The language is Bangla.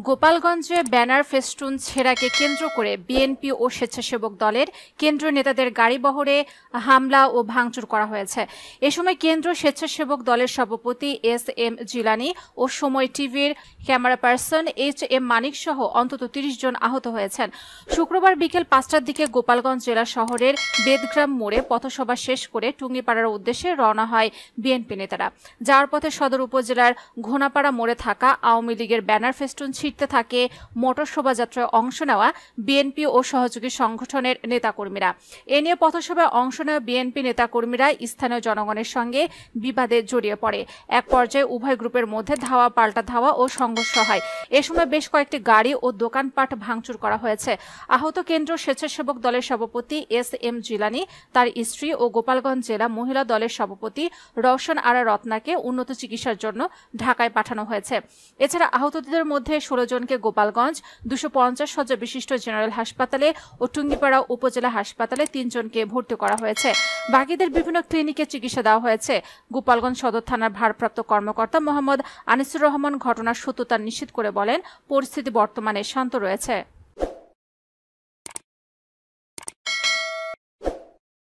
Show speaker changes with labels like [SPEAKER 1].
[SPEAKER 1] গোপালগঞ্জে ব্যানার ফেস্টুন ছেঁড়াকে কেন্দ্র করে বিএনপি ও স্বেচ্ছাসেবক দলের কেন্দ্রীয় নেতাদের গাড়িবহরে হামলা ও ভাঙচুর করা হয়েছে। এ সময় কেন্দ্র স্বেচ্ছাসেবক দলের সভাপতি এস.এম. জিলানী ও সময় টিভির ক্যামেরা পার্সন এইচ.এম. মানিক সহ অন্তত ৩০ জন আহত হয়েছেন। শুক্রবার বিকেল ৫টার দিকে গোপালগঞ্জ জেলা শহরের বেদগ্রাম মোড়ে পথসভা শেষ করে টুঙ্গিপাড়ার উদ্দেশ্যে রওনা হয় বিএনপি নেতারা। যাওয়ার পথে সদর উপজেলার ঘোনাপাড়া মোড়ে থাকা আওয়ামী লীগের ব্যানার ফেস্টুন ছিটতে থাকে মোটর শোভাযাত্রায় অংশ নেওয়া বিএনপি ও সহযোগী সংগঠনের নেতাকর্মীরা। এ নিয়ে পথসভায় অংশ নেওয়া বিএনপি নেতাকর্মীরা স্থানীয় জনগণের সঙ্গে বিবাদে জড়িয়ে পড়ে। এক পর্যায়ে উভয় গ্রুপের মধ্যে ধাওয়া পাল্টা ধাওয়া ও সংঘর্ষ হয়। এ সময় বেশ কয়েকটি গাড়ি ও দোকানপাট ভাঙচুর করা হয়েছে। আহত কেন্দ্র স্বেচ্ছাসেবক দলের সভাপতি এস.এম. জিলানী, তার স্ত্রী ও গোপালগঞ্জ জেলা মহিলা দলের সভাপতি রওশন আরা রত্নাকে উন্নত চিকিৎসার জন্য ঢাকায় পাঠানো হয়েছে। এছাড়া আহতদের মধ্যে ১৬ জনকে গোপালগঞ্জ ২৫০ শয্যা বিশিষ্ট জেনারেল হাসপাতালে ও টুঙ্গিপাড়া উপজেলা হাসপাতালে ৩ জনকে ভর্তি করা হয়েছে। বাকিদের বিভিন্ন ক্লিনিকে চিকিৎসা দেওয়া হয়েছে। গোপালগঞ্জ সদর থানার ভারপ্রাপ্ত কর্মকর্তা মোহাম্মদ আনিসুর রহমান ঘটনার সত্যতা নিশ্চিত করে বলেন, পরিস্থিতি বর্তমানে শান্ত রয়েছে।